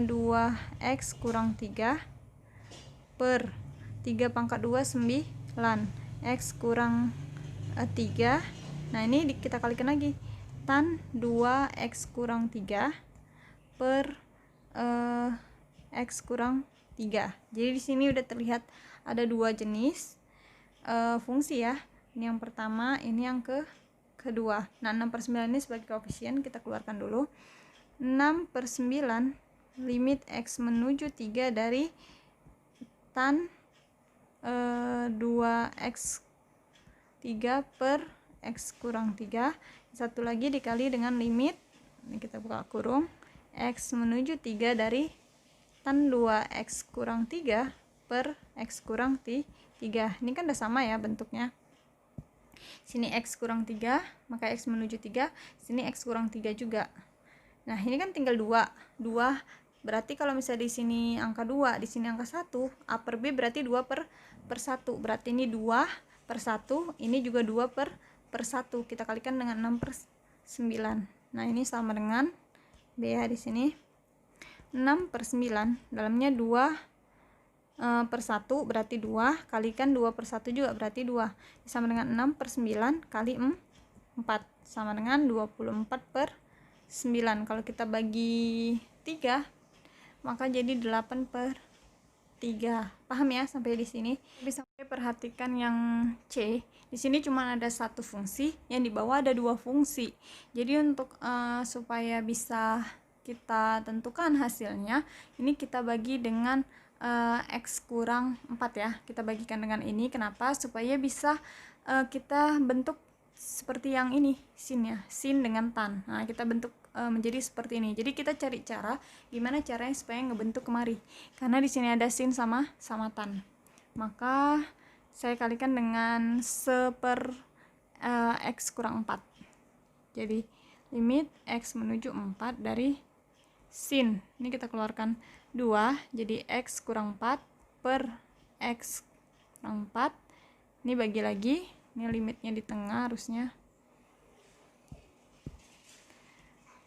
2X kurang 3 per 3 pangkat 2 9, X kurang 3. Nah, ini kita kalikan lagi, tan 2X kurang 3 per X kurang 3. Jadi di sini udah terlihat ada dua jenis fungsi ya. Ini yang pertama, ini yang kedua. Nah, 6 per 9 ini sebagai koefisien, kita keluarkan dulu. 6 per 9 limit X menuju 3 dari tan 2X 3 per X kurang 3. Satu lagi dikali dengan limit, ini kita buka kurung, X menuju 3 dari tan 2X kurang 3 per X kurang 3. Ini kan udah sama ya bentuknya. Sini X kurang 3, maka X menuju 3, sini X kurang 3 juga. Nah, ini kan tinggal 2. Berarti kalau misalnya di sini angka 2, di sini angka 1, A per B berarti 2 per 1. Berarti ini 2 per 1, ini juga 2 per 1. Kita kalikan dengan 6 per 9. Nah, ini sama dengan B ya di sini. 6 per 9, dalamnya 2 per 1 berarti 2, kalikan 2 per 1 juga berarti 2, sama dengan 6 per 9 kali 4 sama dengan 24 per 9. Kalau kita bagi 3 maka jadi 8 per 3. Paham ya sampai di sini? Bisa perhatikan yang C. Di sini cuma ada satu fungsi, yang di bawah ada dua fungsi. Jadi untuk supaya bisa kita tentukan hasilnya, ini kita bagi dengan X kurang 4 ya, kita bagikan dengan ini. Kenapa? Supaya bisa kita bentuk seperti yang ini, sin ya, sin dengan tan. Nah, kita bentuk menjadi seperti ini. Jadi kita cari cara gimana caranya supaya ngebentuk kemari. Karena di sini ada sin sama tan. Maka saya kalikan dengan 1/x kurang 4. Jadi limit x menuju 4 dari sin. Ini kita keluarkan 2, jadi x kurang 4 per x kurang 4. Ini bagi lagi, ini limitnya di tengah harusnya.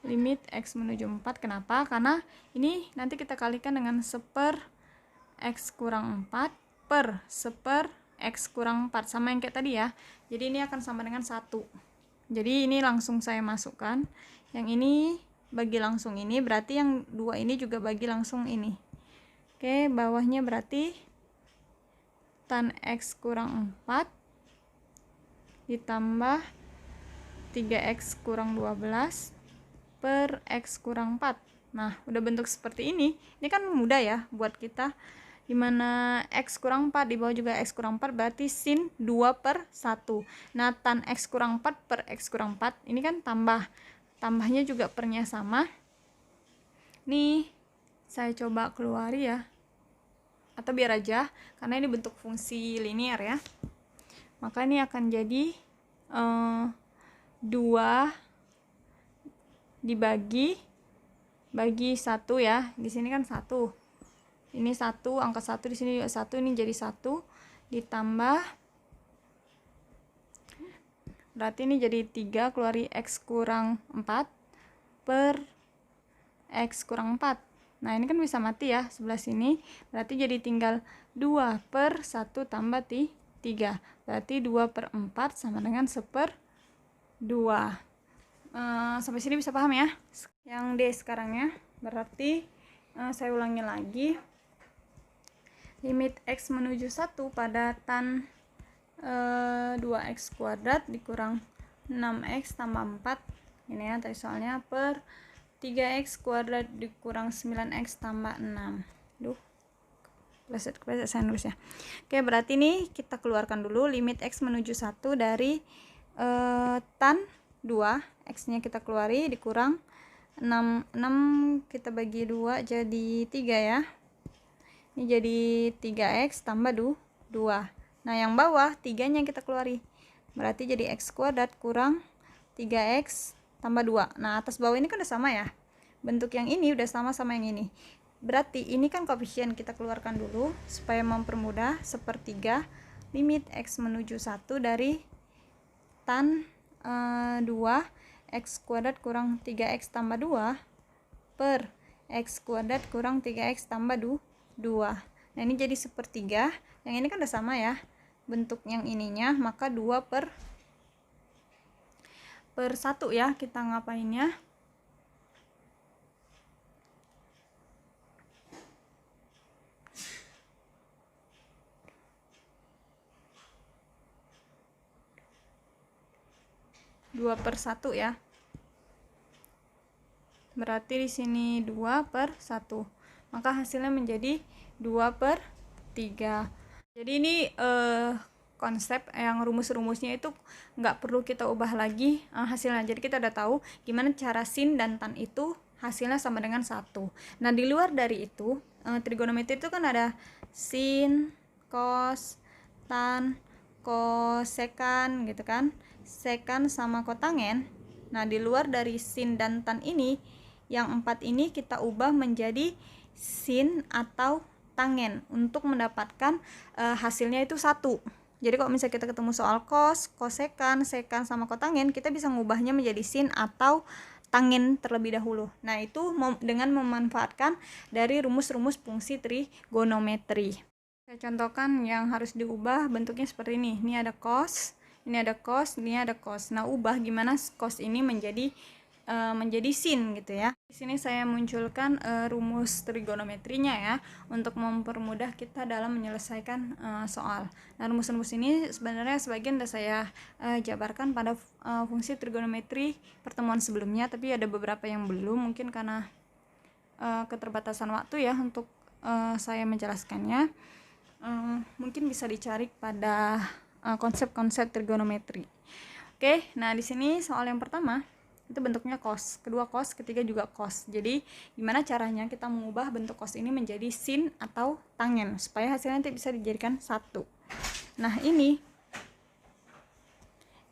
Limit x menuju 4, kenapa? Karena ini nanti kita kalikan dengan 1/x kurang 4 per 1/x kurang 4, sama yang kayak tadi ya. Jadi ini akan sama dengan 1. Jadi ini langsung saya masukkan. Yang ini bagi langsung ini, berarti yang 2 ini juga bagi langsung ini. Oke, bawahnya berarti tan x kurang 4 ditambah 3x kurang 12 per x kurang 4. Nah, udah bentuk seperti ini. Ini kan mudah ya buat kita. Dimana x kurang 4, di bawah juga x kurang 4, berarti sin 2/1. Nah, tan x kurang 4 per x kurang 4, ini kan tambahnya juga pernya sama. Nih, saya coba keluari ya. Atau biar aja, karena ini bentuk fungsi linear ya. Maka ini akan jadi 2 dibagi 1 ya. Di sini kan 1. Ini 1, angka 1 di sini juga 1, ini jadi 1 ditambah, berarti ini jadi 3, keluari x kurang 4 per x kurang 4. Nah, ini kan bisa mati ya sebelah sini, berarti jadi tinggal 2/1 tambah 3, berarti 2/4 sama dengan 1/2. Sampai sini bisa paham ya? Yang D sekarang ya, berarti saya ulangi lagi. Limit x menuju 1 pada tan 2x kuadrat dikurang 6x tambah 4, ini ya tadi soalnya, per 3x kuadrat dikurang 9x tambah 6. Kepleset saya nulis ya. Oke, berarti nih kita keluarkan dulu limit x menuju 1 dari tan 2, x nya kita keluari, dikurang 6 kita bagi 2 jadi 3 ya. Ini jadi 3x tambah 2. Nah, yang bawah 3-nya kita keluari. Berarti jadi x kuadrat kurang 3x tambah 2. Nah, atas bawah ini kan udah sama ya. Bentuk yang ini udah sama yang ini. Berarti ini kan koefisien, kita keluarkan dulu supaya mempermudah. 1/3 limit x menuju 1 dari tan 2 x kuadrat kurang 3x tambah 2 per x kuadrat kurang 3x tambah 2. Nah, ini jadi 1/3. Yang ini kan udah sama ya bentuk yang ininya, maka 2/1 ya kita ngapainnya. Dua per 1 ya. Berarti di sini 2/1. Maka hasilnya menjadi 2/3. Jadi ini konsep yang rumus-rumusnya itu nggak perlu kita ubah lagi hasilnya. Jadi kita udah tahu gimana cara sin dan tan itu hasilnya sama dengan 1. Nah, di luar dari itu, trigonometri itu kan ada sin, cos, tan, kosekan gitu kan. Sekan sama kotangen. Nah, di luar dari sin dan tan ini, yang 4 ini kita ubah menjadi sin atau tangen untuk mendapatkan hasilnya itu 1. Jadi kalau misalnya kita ketemu soal cos, kosekan, sekan sama kotangen, kita bisa mengubahnya menjadi sin atau tangen terlebih dahulu. Nah, itu dengan memanfaatkan dari rumus-rumus fungsi trigonometri. Saya contohkan yang harus diubah bentuknya seperti ini. Ini ada cos, ini ada cos, ini ada cos. Nah, ubah gimana cos ini menjadi sin gitu ya. Di sini saya munculkan rumus trigonometrinya ya untuk mempermudah kita dalam menyelesaikan soal. Nah, rumus-rumus ini sebenarnya sebagian sudah saya jabarkan pada fungsi trigonometri pertemuan sebelumnya, tapi ada beberapa yang belum, mungkin karena keterbatasan waktu ya untuk saya menjelaskannya. Mungkin bisa dicari pada konsep-konsep trigonometri. Oke, nah di sini soal yang pertama itu bentuknya cos, kedua cos, ketiga juga cos. Jadi gimana caranya kita mengubah bentuk cos ini menjadi sin atau tangen supaya hasilnya nanti bisa dijadikan satu. Nah ini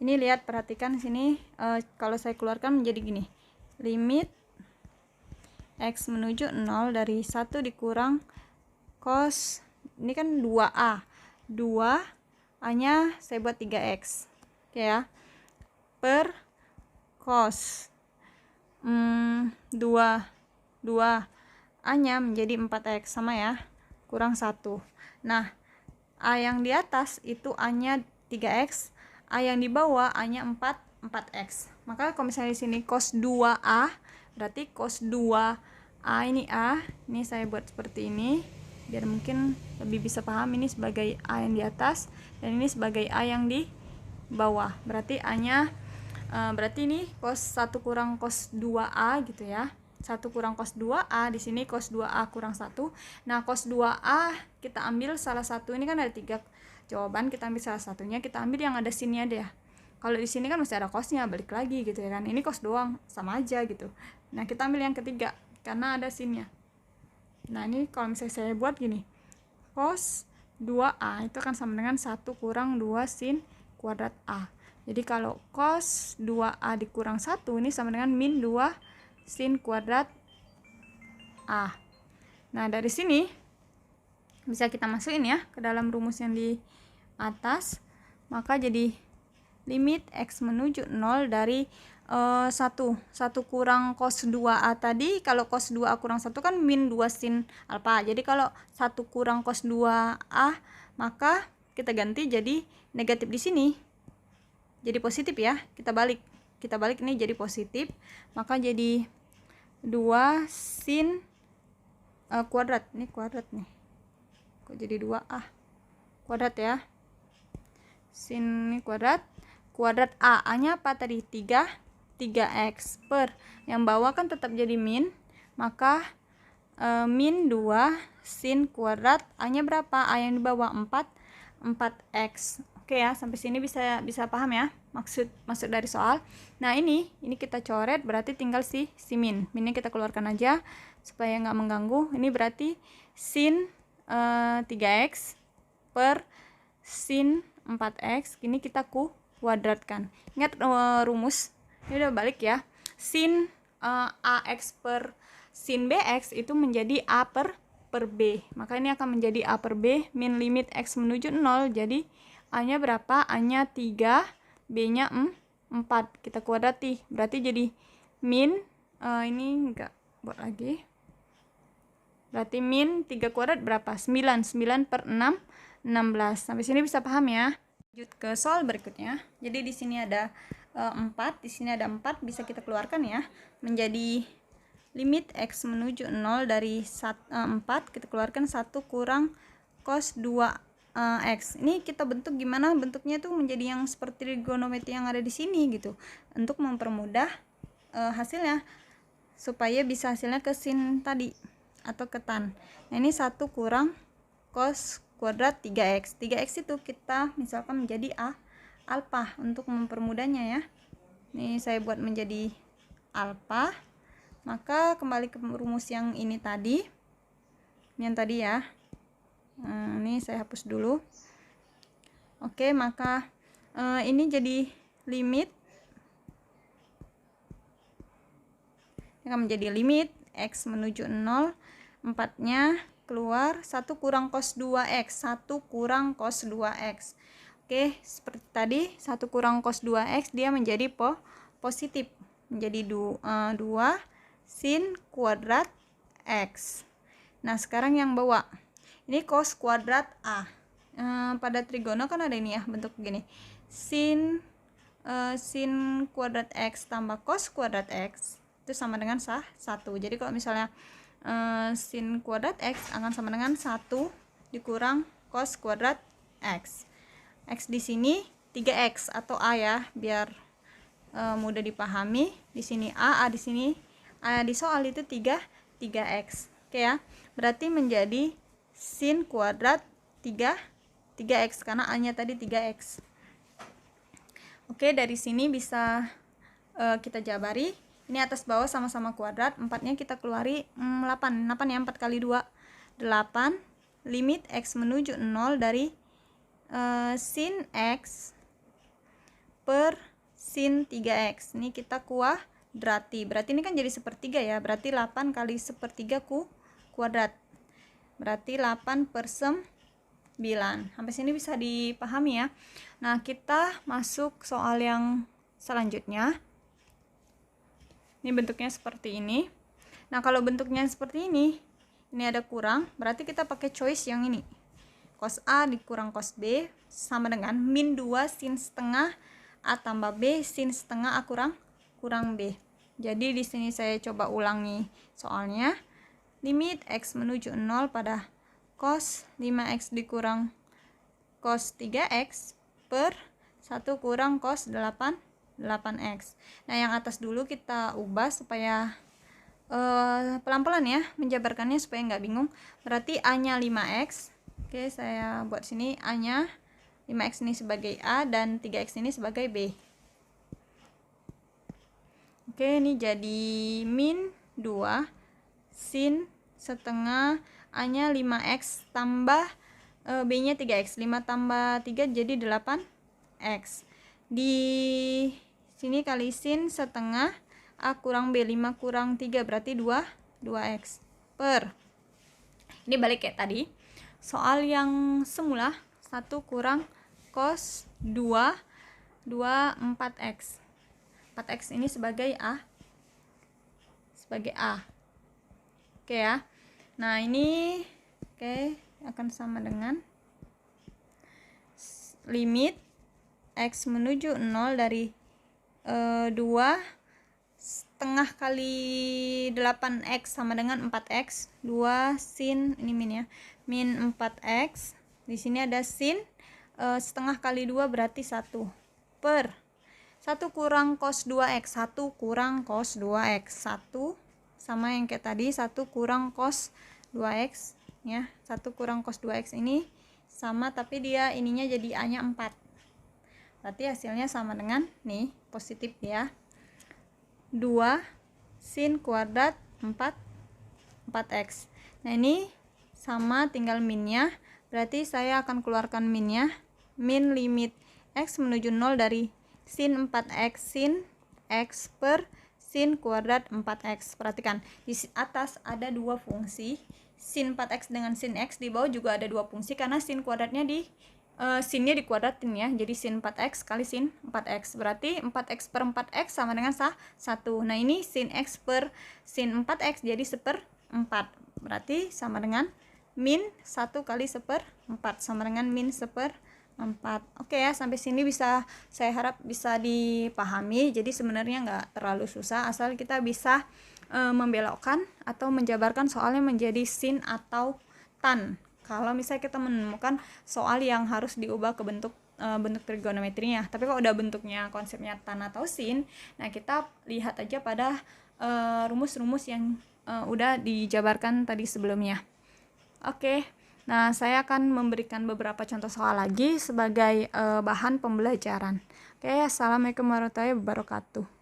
lihat, perhatikan sini, kalau saya keluarkan menjadi gini, limit x menuju 0 dari 1 dikurang cos, ini kan 2a, 2a nya saya buat 3x, oke ya, per cos 2 a nya menjadi 4x, sama ya, kurang 1. Nah a yang di atas itu a nya 3x, a yang di bawah a nya 4x. Maka kalau misalnya di sini cos 2a, berarti cos 2a ini a, ini saya buat seperti ini biar mungkin lebih bisa paham, ini sebagai a yang di atas dan ini sebagai a yang di bawah. Berarti a nya berarti ini cos 1 kurang cos 2a gitu ya. 1 kurang cos 2a, di sini cos 2a kurang 1. Nah, cos 2a kita ambil salah satu, ini kan ada 3 jawaban, kita ambil salah satunya, kita ambil yang ada sinnya deh. Kalau di sini kan masih ada cosnya, balik lagi gitu ya kan. Ini cos doang, sama aja gitu. Nah, kita ambil yang ketiga karena ada sinnya. Nah, ini kalau misalnya saya buat gini, cos 2a itu akan sama dengan 1 kurang 2 sin kuadrat a. Jadi kalau cos 2a dikurang 1 ini sama dengan min 2 sin kuadrat a. Nah, dari sini bisa kita masukin ya ke dalam rumus yang di atas. Maka jadi limit x menuju 0 dari 1 kurang cos 2a tadi, kalau cos 2a kurang 1 kan min 2 sin alfa. Jadi kalau 1 kurang cos 2a maka kita ganti jadi negatif di sini. Jadi positif ya. Kita balik ini jadi positif. Maka jadi 2 sin kuadrat. Ini kuadrat nih. Kok jadi 2a? Kuadrat ya. Sin ini kuadrat. Kuadrat a-nya apa tadi? 3x per yang bawah kan tetap jadi min, maka min 2 sin kuadrat a-nya berapa? A yang di bawah 4x. Oke ya, sampai sini bisa paham ya maksud dari soal. Nah, ini kita coret, berarti tinggal si minnya kita keluarkan aja supaya nggak mengganggu. Ini berarti sin 3x per sin 4x, ini kita kuadratkan. Ingat rumus. Ini udah balik ya. Sin ax per sin bx itu menjadi a per b. Maka ini akan menjadi a per b min limit x menuju 0. Jadi a nya berapa? A nya 3, b nya 4. Kita kuadrati. Berarti jadi min ini enggak buat lagi. Berarti min 3 kuadrat berapa? 9 per 6, 16. Sampai sini bisa paham ya. Lanjut ke soal berikutnya. Jadi di sini ada 4, di sini ada 4, bisa kita keluarkan ya menjadi limit x menuju 0 dari 4, kita keluarkan 1 kurang cos 2x. Ini kita bentuk gimana bentuknya tuh menjadi yang seperti trigonometri yang ada di sini gitu, untuk mempermudah hasilnya supaya bisa hasilnya ke sin tadi atau ke tan. Nah, ini 1 kurang cos kuadrat 3x. 3x itu kita misalkan menjadi alfa untuk mempermudahnya ya. Ini saya buat menjadi alfa. Maka kembali ke rumus yang ini tadi. Yang tadi ya. Ini saya hapus dulu. Oke, maka ini jadi limit. Ini akan menjadi limit x menuju 0. 4-nya keluar 1 kurang cos 2x. 1 kurang cos 2x. Oke, seperti tadi 1 kurang cos 2x dia menjadi positif, menjadi 2 sin kuadrat x. Nah, sekarang yang bawah ini cos kuadrat a. Pada trigono kan ada ini ya, bentuk begini, sin kuadrat x tambah cos kuadrat x itu sama dengan 1. Jadi kalau misalnya sin kuadrat x akan sama dengan 1 dikurang cos kuadrat x. X di sini 3x atau a ya, biar mudah dipahami. Di sini a di sini di soal itu 3x. Oke ya. Berarti menjadi sin kuadrat 3x karena a-nya tadi 3x. Oke, dari sini bisa kita jabari. Ini atas bawah sama-sama kuadrat, 4-nya kita keluari 8 ya, 4 kali 2 8. Limit X menuju 0 dari sin X per sin 3X. Ini kita kuadrati, berarti ini kan jadi sepertiga ya, berarti 8 kali sepertiga kuadrat, berarti 8 per 9. Sampai sini bisa dipahami ya. Nah, kita masuk soal yang selanjutnya. Ini bentuknya seperti ini. Nah, kalau bentuknya seperti ini ada kurang, berarti kita pakai choice yang ini. Cos A dikurang cos B sama dengan min 2 sin setengah A tambah B sin setengah A kurang B. Jadi di sini saya coba ulangi soalnya. Limit X menuju 0 pada cos 5X dikurang cos 3X per 1 kurang cos 8X. Nah, yang atas dulu kita ubah supaya pelan-pelan ya menjabarkannya supaya nggak bingung. Berarti A-nya 5X. Oke, saya buat sini A-nya 5X ini sebagai A dan 3X ini sebagai B. Oke, ini jadi min 2 sin setengah A-nya 5X tambah B-nya 3X. 5 tambah 3 jadi 8X. Di sini kali sin setengah A kurang B, 5 kurang 3 berarti 2X per. Ini balik kayak tadi. Soal yang semula 1 kurang cos 2 4X. 4X ini sebagai A. Oke ya. Nah, ini akan sama dengan limit X menuju 0 dari 2 setengah kali 8X sama dengan 4X. 2 sin, ini min ya, min 4X. Di sini ada sin setengah kali 2 berarti 1 per 1 kurang cos 2X. 1 kurang cos 2X. 1 sama yang kayak tadi, 1 kurang cos 2X ya. 1 kurang cos 2X ini sama, tapi dia ininya jadi A-nya 4. Berarti hasilnya sama dengan nih, positif ya. 2 sin kuadrat 4X. Nah, ini sama, tinggal minnya. Berarti saya akan keluarkan minnya. Min limit X menuju 0 dari sin 4X sin X per sin kuadrat 4X. Perhatikan, di atas ada dua fungsi, sin 4X dengan sin X. Di bawah juga ada dua fungsi karena sin kuadratnya sinnya dikuadratin ya. Jadi sin 4X kali sin 4X. Berarti 4X per 4X sama dengan 1. Nah, ini sin X per sin 4X jadi 1/4. Berarti sama dengan min 1 kali 1/4 sama dengan min 1/4. Oke ya, sampai sini saya harap bisa dipahami. Jadi sebenarnya nggak terlalu susah, asal kita bisa membelokkan atau menjabarkan soalnya menjadi sin atau tan. Kalau misalnya kita menemukan soal yang harus diubah ke bentuk trigonometrinya, tapi kalau udah bentuknya konsepnya tan atau sin, nah kita lihat aja pada rumus-rumus yang udah dijabarkan tadi sebelumnya. Oke, nah saya akan memberikan beberapa contoh soal lagi sebagai bahan pembelajaran. Oke, assalamualaikum warahmatullahi wabarakatuh.